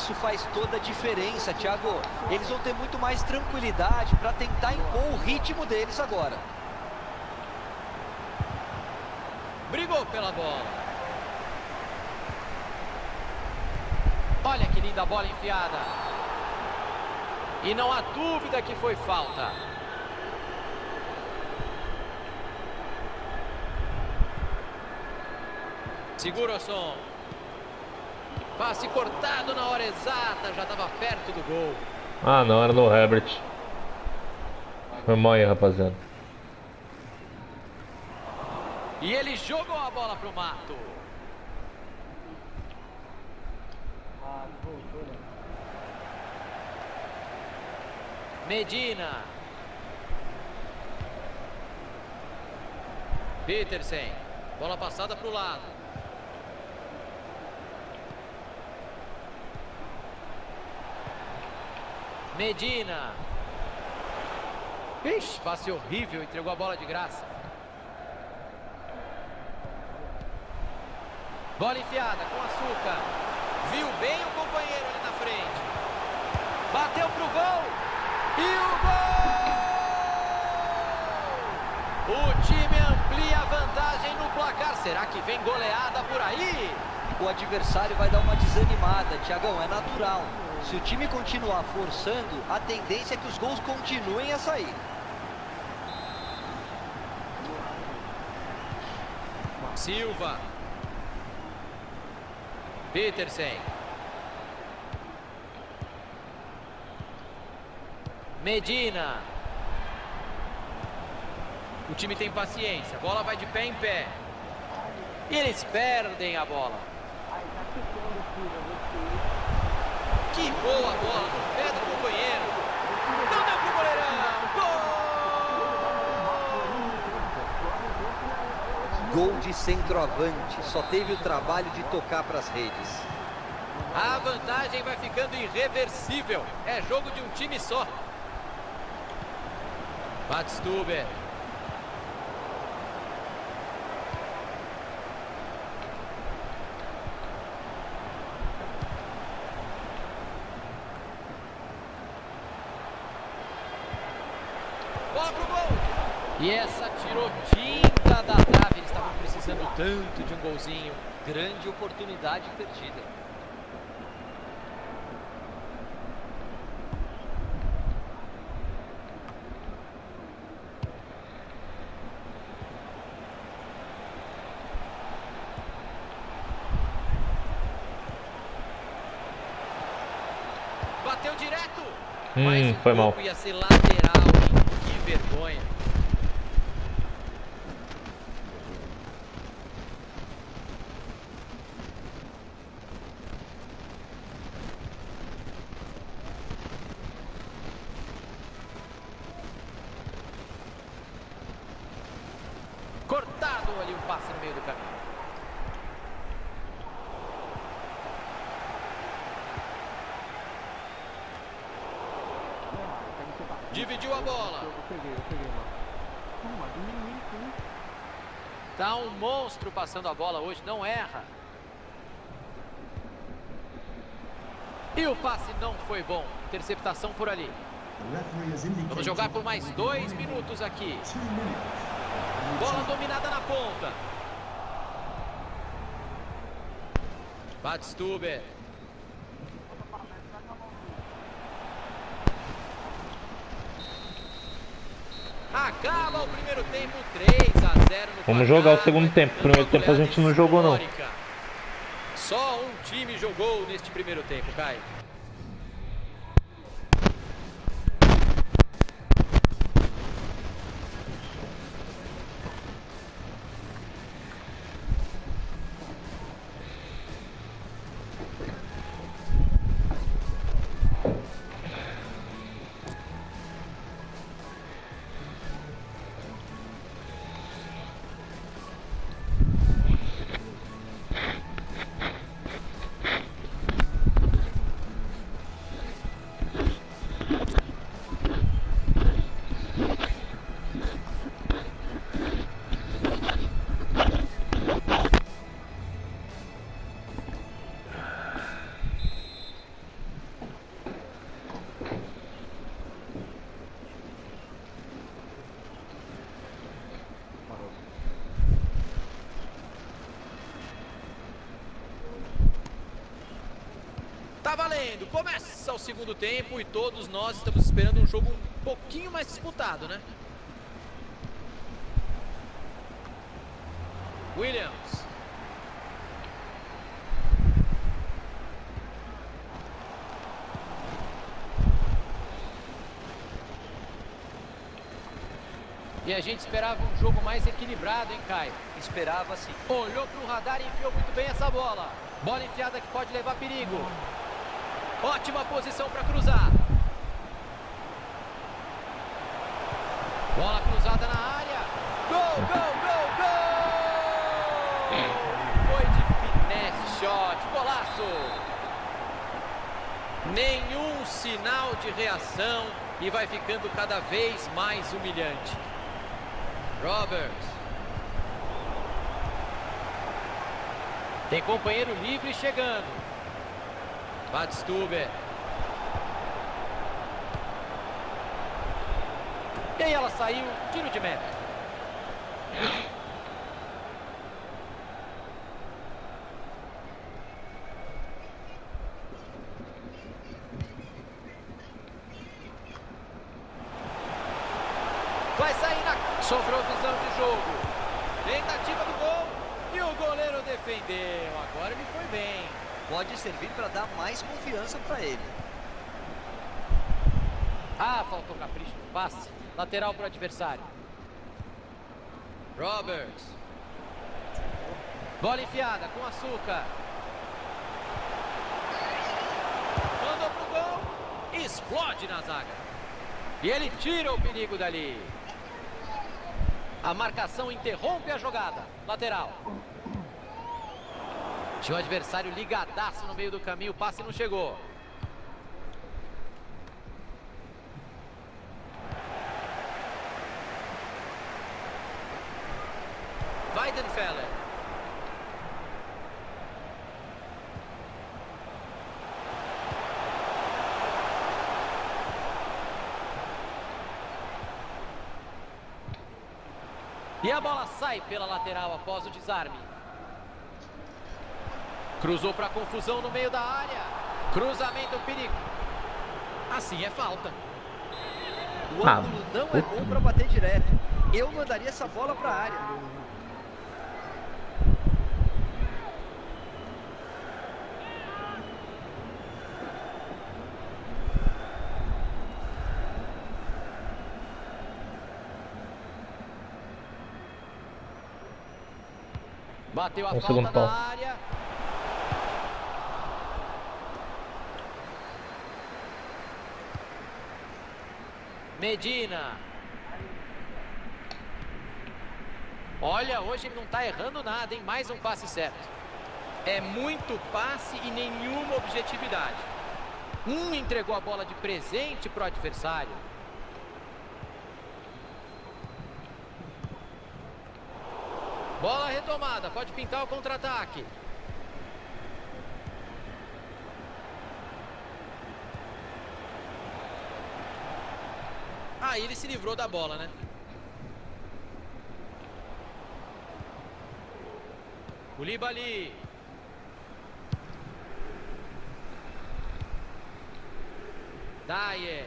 Isso faz toda a diferença, Thiago. Eles vão ter muito mais tranquilidade para tentar impor o ritmo deles agora. Brigou pela bola. Olha que linda bola enfiada. E não há dúvida que foi falta. Segura o som. Passe cortado na hora exata. Já estava perto do gol. Ah, não, era no Herbert. Foi mal aí, rapaziada. E ele jogou a bola pro mato. Medina. Petersen. Bola passada pro lado. Medina. Ixi, passe horrível, entregou a bola de graça. Bola enfiada com açúcar. Viu bem o companheiro ali na frente. Bateu pro gol. E o gol! O time amplia a vantagem no placar. Será que vem goleada por aí? O adversário vai dar uma desanimada, Thiagão, é natural. Se o time continuar forçando, a tendência é que os gols continuem a sair. Silva. Petersen. Medina. O time tem paciência. A bola vai de pé em pé. E eles perdem a bola. Que boa bola no pé do companheiro. Não deu pro goleirão. Gol! Gol de centroavante. Só teve o trabalho de tocar para as redes. A vantagem vai ficando irreversível. É jogo de um time só. Badstuber. Bola pro gol. E essa tirou tinta da trave. Eles estavam precisando tanto de um golzinho. Grande oportunidade perdida. Bateu direto. Foi mal. Ia ser lateral, hein? Que vergonha. Cortado ali o passe no meio do caminho. Dividiu a bola. Tá um monstro passando a bola hoje, não erra. E o passe não foi bom. Interceptação por ali. Vamos jogar por mais 2 minutos aqui. Bola dominada na ponta. Badstuber. Acaba o primeiro tempo, 3-0 no Vamos jogar o segundo tempo. Primeiro tempo a gente não jogou, não. Só um time jogou neste primeiro tempo, Caio. valendo. Começa o segundo tempo e todos nós estamos esperando um jogo um pouquinho mais disputado, né? Williams. E a gente esperava um jogo mais equilibrado, hein, Caio? Esperava sim. Olhou para o radar e enfiou muito bem essa bola. Bola enfiada que pode levar perigo. Ótima posição para cruzar. Bola cruzada na área. Gol, gol, gol, gol! Foi de finesse shot. Golaço. Nenhum sinal de reação e vai ficando cada vez mais humilhante. Roberts. Tem companheiro livre chegando. Badstuber. E aí ela saiu, tiro de meta. Vai sair na... Sobrou visão de jogo. Tentativa do gol. E o goleiro defendeu. Agora ele foi bem. Pode servir para dar mais confiança para ele. Ah, faltou capricho no passe. Lateral para o adversário. Roberts. Bola enfiada com açúcar. Mandou pro gol. Explode na zaga. E ele tira o perigo dali. A marcação interrompe a jogada. Lateral. Tinha o adversário ligadaço no meio do caminho. O passe não chegou. Weidenfeller. E a bola sai pela lateral após o desarme. Cruzou para confusão no meio da área. Cruzamento perigo. Assim é falta. O ângulo não é bom para bater direto. Eu mandaria essa bola para a área. Bateu a falta segundo pau. na área. Medina. Olha, hoje ele não está errando nada, hein? Mais um passe certo. É muito passe e nenhuma objetividade. Entregou a bola de presente para o adversário. Bola retomada, pode pintar o contra-ataque. Aí ele se livrou da bola, né? Koulibaly. Dyer.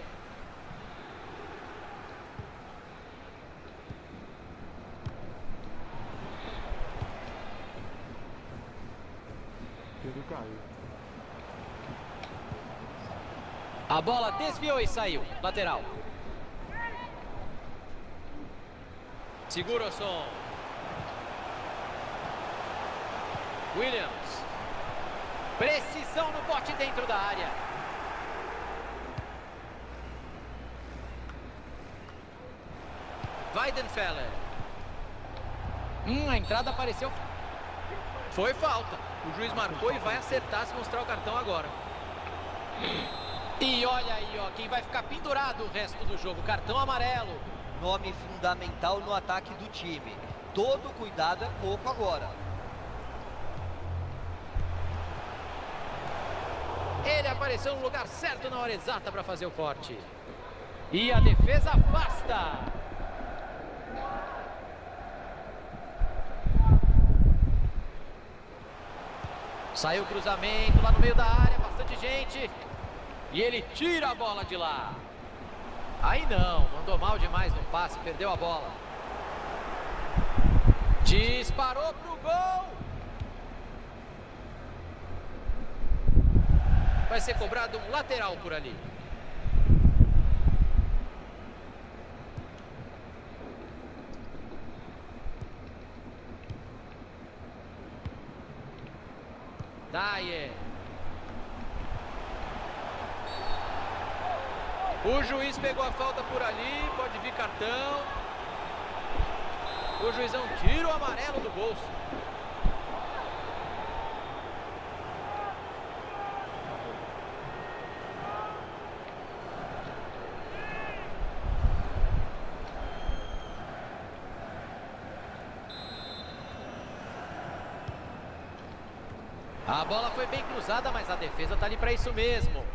A bola desviou e saiu. Lateral. Segura o som. Williams. Precisão no bote dentro da área. Weidenfeller. A entrada apareceu. Foi falta. O juiz marcou e vai acertar se mostrar o cartão agora. E olha aí, ó, quem vai ficar pendurado o resto do jogo. Cartão amarelo. Nome fundamental no ataque do time. Todo cuidado é pouco agora. Ele apareceu no lugar certo na hora exata para fazer o corte. E a defesa afasta. Saiu o cruzamento lá no meio da área, bastante gente. E ele tira a bola de lá. Aí não, mandou mal demais no passe, perdeu a bola. Disparou pro gol. Vai ser cobrado um lateral por ali. Dyer. O juiz pegou a falta por ali, pode vir cartão. O juizão tira o amarelo do bolso. A bola foi bem cruzada, mas a defesa tá ali para isso mesmo.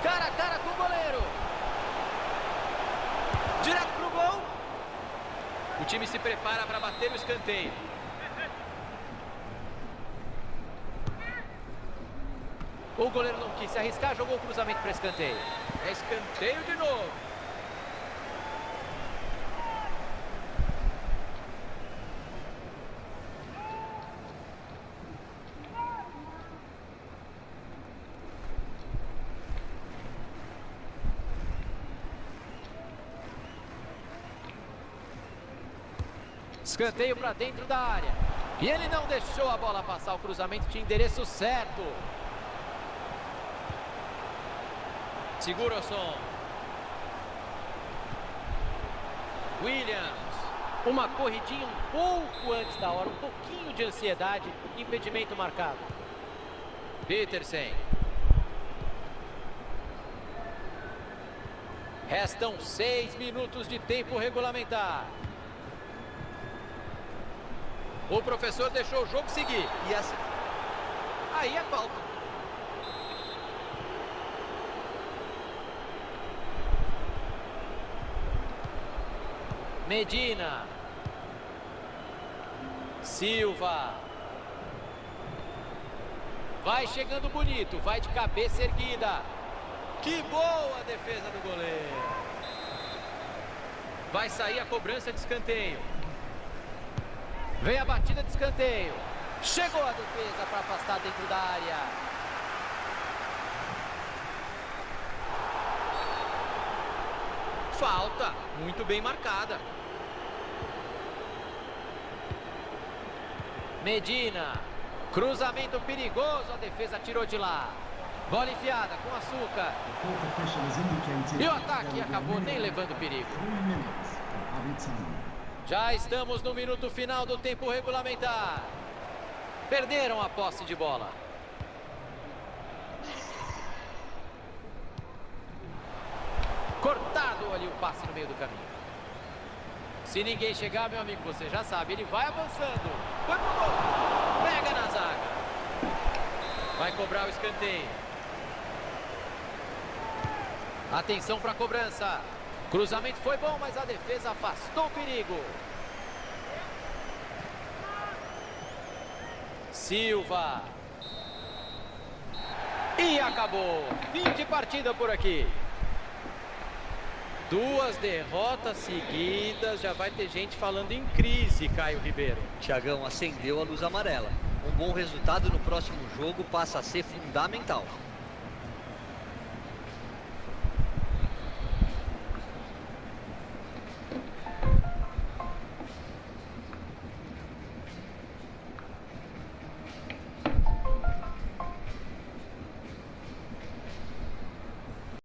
Cara a cara com o goleiro. Direto pro gol. O time se prepara para bater o escanteio. O goleiro não quis se arriscar, jogou o cruzamento para escanteio. É escanteio de novo. Escanteio para dentro da área. E ele não deixou a bola passar. O cruzamento tinha endereço certo. Segura o som. Williams. Uma corridinha um pouco antes da hora. Um pouquinho de ansiedade. Impedimento marcado. Petersen. Restam 6 minutos de tempo regulamentar. O professor deixou o jogo seguir. E assim... Aí é falta. Medina. Silva. Vai chegando bonito. Vai de cabeça erguida. Que boa defesa do goleiro. Vai sair a cobrança de escanteio. Vem a batida de escanteio. Chegou a defesa para afastar dentro da área. Falta. Muito bem marcada. Medina. Cruzamento perigoso. A defesa tirou de lá. Bola enfiada com açúcar. E o ataque acabou nem levando perigo. Já estamos no minuto final do tempo regulamentar. Perderam a posse de bola. Cortado ali o passe no meio do caminho. Se ninguém chegar, meu amigo, você já sabe, ele vai avançando. Foi pro gol. Pega na zaga. Vai cobrar o escanteio. Atenção para a cobrança. Cruzamento foi bom, mas a defesa afastou o perigo. Silva. E acabou. Fim de partida por aqui. 2 derrotas seguidas. Já vai ter gente falando em crise, Caio Ribeiro. Thiagão, acendeu a luz amarela. Um bom resultado no próximo jogo passa a ser fundamental.